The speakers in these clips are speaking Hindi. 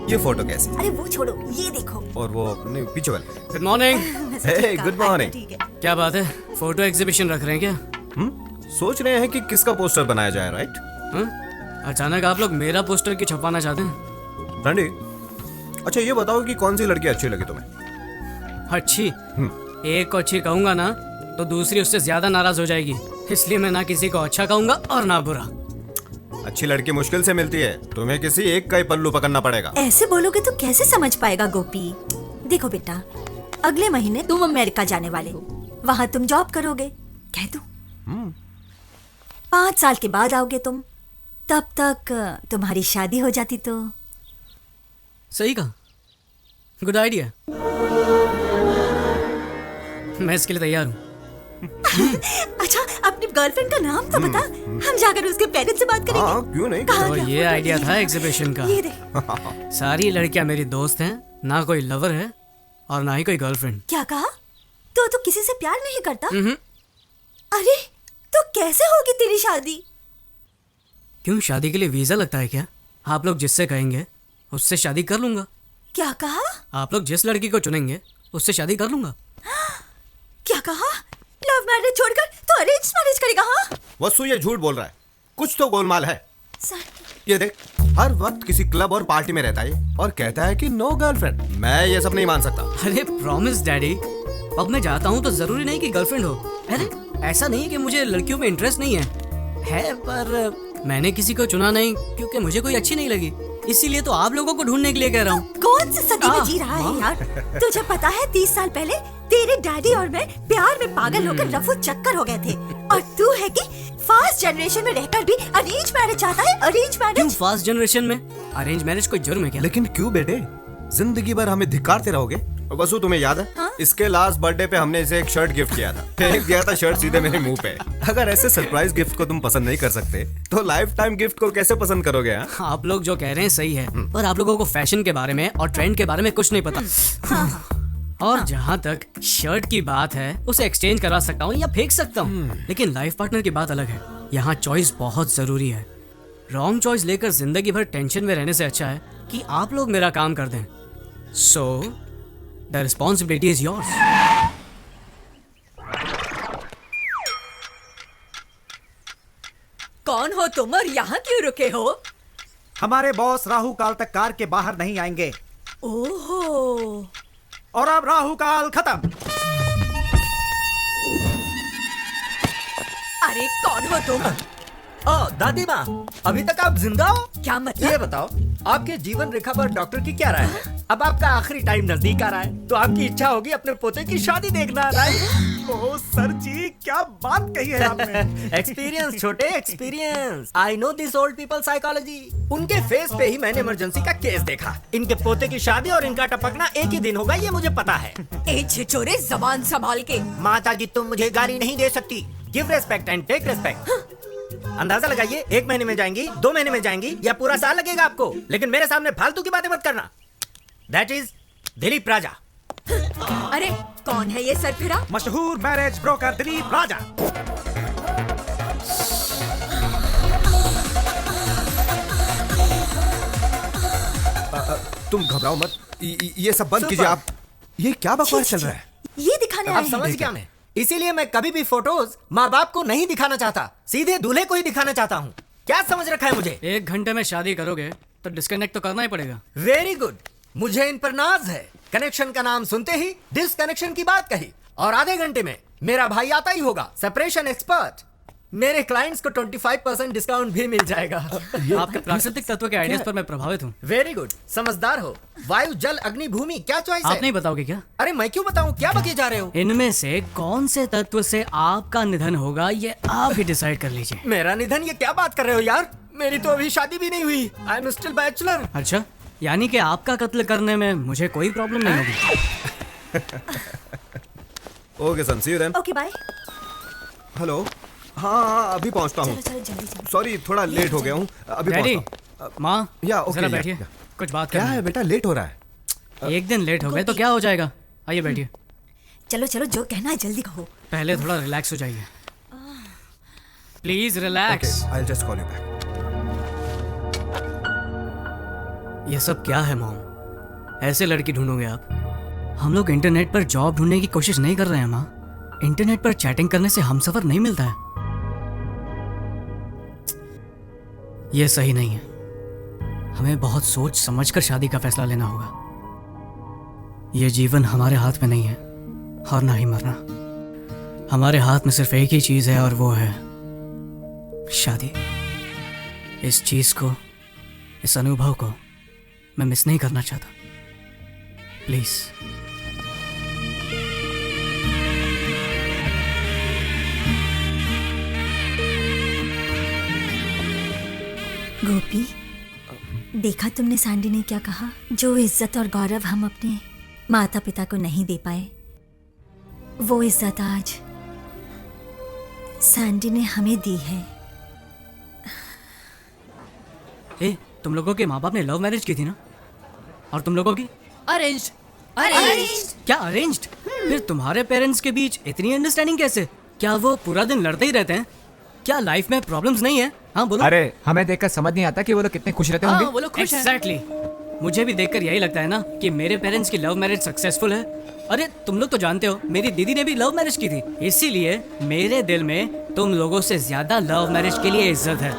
ये फोटो कैसी? अरे वो छोड़ो, ये देखो। और वो नहीं, पीछे वाले। Good morning. Hey good morning. ठीक है। क्या बात है, फोटो एग्जीबिशन रख रहे हैं क्या? सोच रहे हैं कि किसका पोस्टर बनाया जाए, राइट? हाँ? अचानक आप लोग मेरा पोस्टर क्यों छपवाना चाहते हैं? रंडी, अच्छा ये बताओ कि कौन सी लड़की अच्छी लगी तुम्हें? अच्छी? एक को अच्छी कहूंगा ना तो दूसरी उससे ज्यादा नाराज हो जाएगी, इसलिए मैं ना किसी को अच्छा कहूंगा और ना बुरा। अच्छी लड़की मुश्किल से मिलती है, तुम्हें किसी एक का ही पल्लू पकड़ना पड़ेगा। ऐसे बोलोगे तो कैसे समझ पाएगा गोपी। देखो बेटा, अगले महीने तुम अमेरिका जाने वाले हो, वहाँ तुम जॉब करोगे, कह दूं? 5 साल के बाद आओगे तुम, तब तक तुम्हारी शादी हो जाती तो। सही कहा, गुड आइडिया। मैं इसके लिए तैयार हूँ। अच्छा, अपनी गर्लफ्रेंड का नाम तो बता, हम जाकर उसके पेरेंट्स से बात करेंगे। हाँ, क्यों नहीं? कहाँ तो गया ये फोटो? आइडिया था एग्जीबिशन का। ये देख। सारी लड़कियां मेरी दोस्त हैं, ना कोई लवर है और ना ही कोई गर्लफ्रेंड। क्या कहा? तो किसी से प्यार नहीं करता? अरे तो कैसे होगी तेरी शादी? क्यों, शादी के लिए वीजा लगता है क्या? आप लोग जिससे कहेंगे उससे शादी कर लूंगा। क्या कहा? आप लोग जिस लड़की को चुनेंगे उससे शादी कर लूंगा। क्या कहा? लव मैरिज छोड़कर तो अरेंज मैरिज करेगा? हाँ वसु ये झूठ बोल रहा है, कुछ तो गोलमाल है। सर, ये देख, हर वक्त किसी क्लब और पार्टी में रहता है और कहता है कि नो गर्लफ्रेंड। मैं ये सब नहीं मान सकता। अरे प्रॉमिस डैडी, अब मैं जाता हूँ तो जरूरी नहीं कि गर्लफ्रेंड हो। अरे ऐसा नहीं कि मुझे लड़कियों में इंटरेस्ट नहीं है पर मैंने किसी को चुना नहीं क्योंकि मुझे कोई अच्छी नहीं लगी, इसीलिए तो आप लोगों को ढूंढने के लिए कह रहा हूँ। कौन सी सदी में जी रहा है यार? तुझे पता है 30 साल पहले तेरे डैडी और मैं प्यार में पागल होकर रफू चक्कर हो गए थे, और तू है कि फास्ट जनरेशन में रहकर भी अरेंज मैरिज चाहता है। अरेंज क्यों मैरिज? फास्ट जनरेशन में अरेंज मैरिज कोई जुर्म है क्या? लेकिन क्यों बेटे, जिंदगी भर हमें धिक्कारते रहोगे? वसु तुम्हें याद है? हाँ? इसके लास्ट बर्थडे पे हमने इसे एक शर्ट गिफ्ट किया था, फेंक दिया था शर्ट सीधे मेरे मुंह पे। अगर ऐसे सरप्राइज गिफ्ट को तुम पसंद नहीं कर सकते तो लाइफ टाइम गिफ्ट को कैसे पसंद करोगे? हाँ? आप लोग जो कह रहे हैं सही है, पर आप लोगों को फैशन के बारे में और ट्रेंड के बारे में कुछ नहीं पता। और जहाँ तक शर्ट की बात है, उसे एक्सचेंज करा सकता हूँ या फेंक सकता हूँ, लेकिन लाइफ पार्टनर की बात अलग है। यहाँ चॉइस बहुत जरूरी है। रॉन्ग चॉइस लेकर जिंदगी भर टेंशन में रहने से अच्छा है कि आप लोग मेरा काम कर दें। So the responsibility is yours. कौन हो तुम और यहाँ क्यों रुके हो? हमारे बॉस राहु काल तक कार के बाहर नहीं आएंगे, ओहो, और अब राहु काल खत्म। अरे कौन हो तुम? दादी माँ, अभी तक आप जिंदा हो? क्या मतलब? ये बताओ, आपके जीवन रेखा पर डॉक्टर की क्या राय है? अब आपका आखिरी टाइम नजदीक आ रहा है, तो आपकी इच्छा होगी अपने पोते की शादी देखना, राइट? ओह सर जी, क्या बात कही है आपने। एक्सपीरियंस छोटे, experience. I know this old people psychology. उनके फेस पे ही मैंने इमरजेंसी का केस देखा। इनके पोते की शादी और इनका टपकना एक ही दिन होगा, ये मुझे पता है। ए छिछोरे, जबान संभाल के। माता जी, तुम मुझे गाली नहीं दे सकती। Give respect and take respect. अंदाजा लगाइए, 1 महीने में जाएंगी, 2 महीने में जाएंगी या पूरा साल लगेगा आपको, लेकिन मेरे सामने फालतू की बातें मत करना। दैट इज दिलीप राजा। अरे कौन है ये सरफिरा? मशहूर मैरिज ब्रोकर दिलीप राजा। तुम घबराओ मत, ये सब बंद कीजिए आप। ये क्या बकवास चल रहा है? ये दिखाने आए अब हैं। समझ गया मैं, इसीलिए मैं कभी भी फोटोज माँ बाप को नहीं दिखाना चाहता, सीधे दूल्हे को ही दिखाना चाहता हूँ। क्या समझ रखा है मुझे? 1 घंटे में शादी करोगे तो डिस्कनेक्ट तो करना ही पड़ेगा। वेरी गुड, मुझे इन पर नाज है। कनेक्शन का नाम सुनते ही डिसकनेक्शन की बात कही, और आधे घंटे में मेरा भाई आता ही होगा, सेपरेशन एक्सपर्ट। मेरे क्लाइंट्स को 25% डिस्काउंट भी मिल जाएगा। आपके प्राकृतिक तत्व के आइडियाज पर मैं प्रभावित हूँ। वेरी गुड, समझदार हो। वायु, जल, अग्नि, भूमि, क्या चॉइस आप है? नहीं बताओगे क्या? अरे मैं क्यों बताऊं, क्या बके जा रहे हो? इनमें से कौन से तत्व से आपका निधन होगा ये आप ही डिसाइड कर लीजिए। मेरा निधन, ये क्या बात कर रहे हो यार? मेरी तो अभी शादी भी नहीं हुई। I am still bachelor. अच्छा, यानी कि आपका कत्ल करने में मुझे कोई प्रॉब्लम नहीं होगी। Okay son, see you then. Okay bye. Hello, हाँ अभी पहुंचता हूँ। चलो जल्दी जल्दी। सॉरी, थोड़ा लेट हो गया हूँ, अभी डैडी, पहुंचता हूँ। माँ, या, ओके, जरा या, बैठिए, या। कुछ बात क्या करनी है बेटा, लेट हो रहा है? एक दिन लेट हो गए तो क्या हो जाएगा? आइए बैठिए। चलो चलो, जो कहना है जल्दी कहो। पहले थोड़ा रिलैक्स हो जाइए, please relax. I will just call you back. ये सब क्या है मॉम? ऐसे लड़की ढूंढोगे आप? हम लोग इंटरनेट पर जॉब ढूंढने की कोशिश नहीं कर रहे हैं माँ। इंटरनेट पर चैटिंग करने से हमसफर नहीं मिलता है। ये सही नहीं है। हमें बहुत सोच समझकर शादी का फैसला लेना होगा। ये जीवन हमारे हाथ में नहीं है और ना ही मरना। हमारे हाथ में सिर्फ एक ही चीज है और वो है शादी। इस चीज को, इस अनुभव को मैं मिस नहीं करना चाहता। प्लीज। गोपी, देखा तुमने सैंडी ने क्या कहा? जो इज्जत और गौरव हम अपने माता पिता को नहीं दे पाए, वो इज्जत आज सैंडी ने हमें दी है। ए, तुम लोगों के माँ बाप ने लव मैरिज की थी ना? और तुम लोगों की? अरेंज्ड। क्या अरेंज्ड? फिर तुम्हारे पेरेंट्स के बीच इतनी अंडरस्टैंडिंग कैसे? क्या वो पूरा दिन लड़ते ही रहते हैं? क्या लाइफ में प्रॉब्लम्स नहीं है? हाँ बोलो। अरे हमें देखकर समझ नहीं आता कि वो लोग कितने खुश रहते होंगे। वो लोग खुश हैं। एग्जैक्टली। मुझे भी देखकर यही लगता है ना कि मेरे पेरेंट्स की लव मैरिज सक्सेसफुल है। अरे तुम लोग तो जानते हो मेरी दीदी ने भी लव मैरिज की थी, इसीलिए मेरे दिल में तुम लोगों से ज्यादा लव मैरिज के लिए इज्जत है।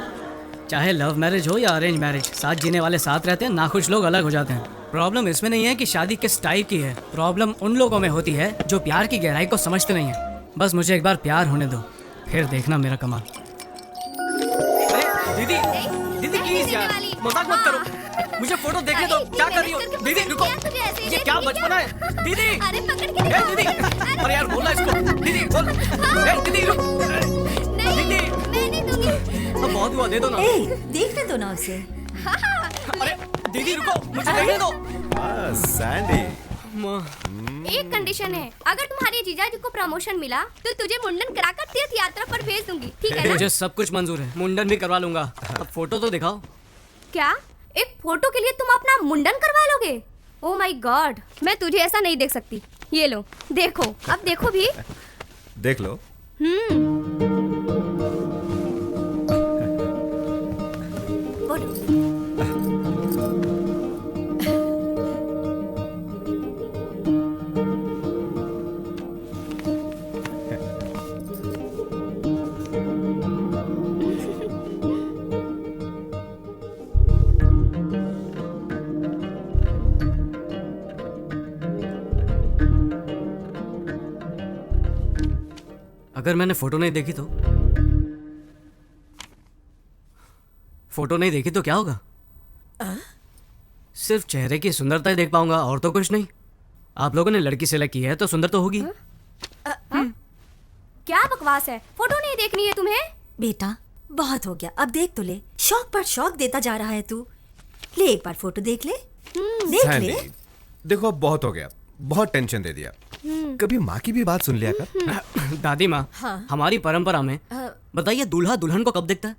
चाहे लव मैरिज हो या अरेंज मैरिज, साथ जीने वाले साथ रहते हैं, नाखुश लोग अलग हो जाते हैं। प्रॉब्लम इसमें नहीं है कि शादी किस टाइप की है, प्रॉब्लम उन लोगों में होती है जो प्यार की गहराई को समझते नहीं है। बस मुझे एक बार प्यार होने दो, फिर देखना मेरा कमाल। दीदी, दीदी प्लीज यार, मजाक मत करो, मुझे फोटो देखने दो। क्या कर रही हो? दीदी रुको, ये क्या बचपना है? दीदी, अरे पकड़ के ए दीदी, अरे यार बोला इसको। दीदी बोल, ए दीदी रुक, दीदी, मैं नहीं दूंगी। अब बहुत हुआ, दे दो ना। ए, देखने दो ना उसे। अरे दीदी रुको, मुझे देखने दो। सैंडी, एक कंडीशन है, अगर तुम्हारे जीजाजी को प्रमोशन मिला तो तुझे मुंडन कराकर तीर्थ यात्रा पर भेज दूंगी, ठीक है ना? मुझे सब कुछ मंजूर है, मुंडन भी करवा लूंगा। अब फोटो तो दिखाओ। क्या एक फोटो के लिए तुम अपना मुंडन करवा लोगे? ओह माय गॉड, मैं तुझे ऐसा नहीं देख सकती। ये लो देखो, अब देखो भी। देख लो। बोलो। अगर मैंने फोटो नहीं देखी तो? फोटो नहीं देखी तो क्या होगा? सिर्फ चेहरे की सुंदरता ही देख पाऊंगा और तो कुछ नहीं। आप लोगों ने लड़की सेलेक्ट की है तो सुंदर तो होगी। क्या बकवास है, फोटो नहीं देखनी है तुम्हें? बेटा बहुत हो गया, अब देख तो ले। शौक पर शौक देता जा रहा है तू। ले एक बार फोटो देख ले। देख सैंडी, ले। देखो अब बहुत हो गया, बहुत टेंशन दे दिया। कभी माँ की भी बात सुन लिया कर। दादी माँ, हमारी परंपरा में बताइए दूल्हा दुल्हन को कब देखता है?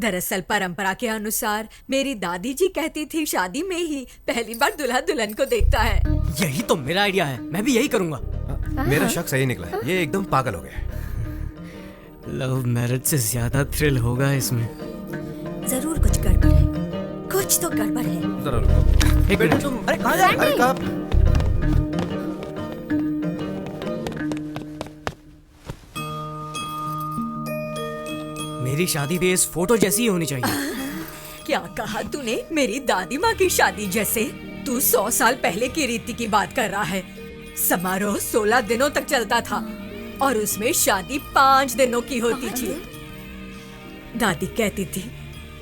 दरअसल परंपरा के अनुसार मेरी दादी जी कहती थी शादी में ही पहली बार दूल्हा दुल्हन को देखता है। यही तो मेरा आइडिया है, मैं भी यही करूंगा। मेरा शक सही निकला है, ये एकदम पागल हो गया। लव मैरिज से ज्यादा थ्रिल होगा इसमें। जरूर कुछ गड़बड़ है, कुछ तो गड़बड़ है। जरा रुको। एक मिनट। तुम अरे कहाँ जा रहे हो? अरे कहाँ? मेरी शादी भी इस फोटो जैसी ही होनी चाहिए। क्या कहा तूने? मेरी दादी माँ की शादी जैसे? तू 100 साल पहले की रीति की बात कर रहा है। समारोह 16 दिनों तक चलता था और उसमें शादी 5 दिनों की होती थी। दादी कहती थी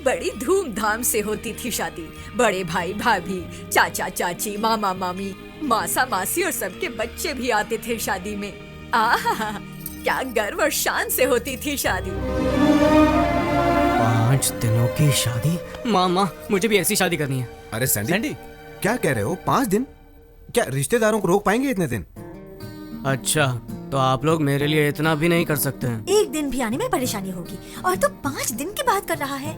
बड़ी धूमधाम से होती थी शादी। बड़े भाई भाभी, चाचा चाची, मामा मामी, मासा मासी और सबके बच्चे भी आते थे शादी में। आहा, क्या गर्व और शान से होती थी शादी। 5 दिनों की शादी? माँ, मुझे भी ऐसी शादी करनी है। अरे सैंडी, क्या कह रहे हो? 5 दिन? क्या रिश्तेदारों को रोक पाएंगे इतने दिन? अच्छा, तो आप लोग मेरे लिए इतना भी नहीं कर सकते हैं? एक दिन भी आने में परेशानी होगी और तू 5 दिन की बात कर रहा है।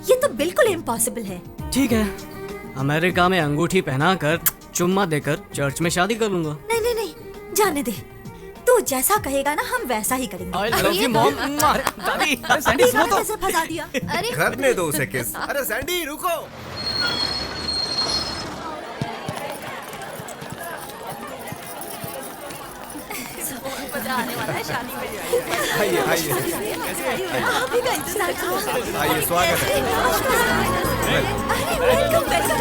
ये तो बिल्कुल इम्पॉसिबल है। ठीक है, अमेरिका में अंगूठी पहनाकर चुम्मा देकर चर्च में शादी कर लूंगा। नहीं नहीं नहीं, जाने दे। तू जैसा कहेगा ना हम वैसा ही करेंगे। I love you, mom. दादी, सैंडी सुनो तो। कैसे फंसा दिया? अरे करने दो उसे किस। अरे सैंडी रुको। मजा आने वाला है शादी में। आइए आइए आप ही का इंतजार था। आइए, स्वागत है। अरे वेलकम वेलकम।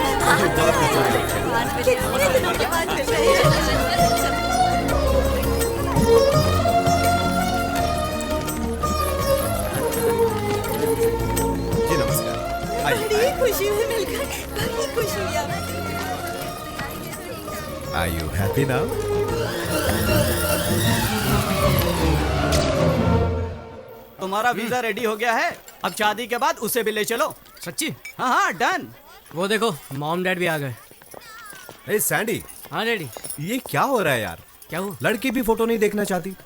कितने दिनों के बाद मिल रहे हैं। जी नमस्कार। आइए बड़ी खुशी हुई मिलकर, बड़ी खुशी हुई हमें। Are you happy now? तुम्हारा वीजा रेडी हो गया है। अब शादी के बाद उसे भी ले चलो। सच्ची? हाँ हाँ डन। वो देखो मॉम डैड भी आ गए। ए सैंडी, हाँ डैडी। ये क्या हो रहा है यार? क्या हुआ? लड़की भी फोटो नहीं देखना चाहती।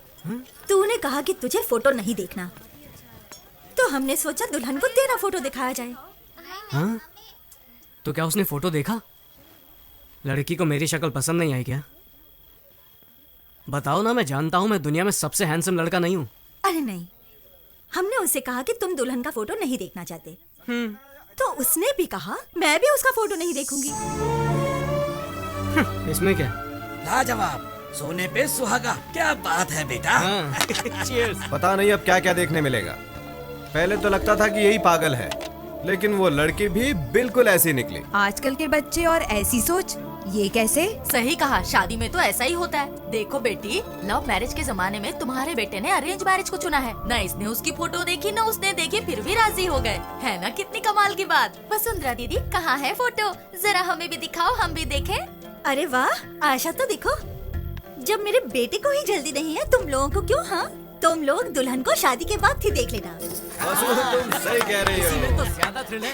तूने कहा कि तुझे फोटो नहीं देखना, तो हमने सोचा दुल्हन को तेरा फोटो दिखाया जाए। हाँ? तो क्या उसने फोटो देखा? लड़की को मेरी शक्ल पसंद नहीं आई क्या? बताओ ना, मैं जानता हूँ मैं दुनिया में सबसे हैंडसम लड़का नहीं हूँ। अरे नहीं, हमने उससे कहा कि तुम दुल्हन का फोटो नहीं देखना चाहते। तो उसने भी कहा मैं भी उसका फोटो नहीं देखूंगी। इसमें क्या? लाजवाब, सोने पे सुहागा, क्या बात है बेटा। हाँ। पता नहीं अब क्या क्या देखने मिलेगा। पहले तो लगता था कि यही पागल है, लेकिन वो लड़की भी बिल्कुल ऐसी निकली। आजकल के बच्चे और ऐसी सोच, ये कैसे? सही कहा, शादी में तो ऐसा ही होता है। देखो बेटी, लव मैरिज के जमाने में तुम्हारे बेटे ने अरेंज मैरिज को चुना है। न इसने उसकी फोटो देखी न उसने देखी, फिर भी राजी हो गए। है ना कितनी कमाल की बात। वसुंधरा दीदी कहाँ है फोटो? जरा हमें भी दिखाओ, हम भी देखें। अरे वाह, आशा तो देखो। जब मेरे बेटे को ही जल्दी नहीं है, तुम लोगों को क्यों? हाँ, तुम लोग दुल्हन को शादी के बाद ही देख लेना। तुम सही कह रही हो। तो ज्यादा थ्रिल है।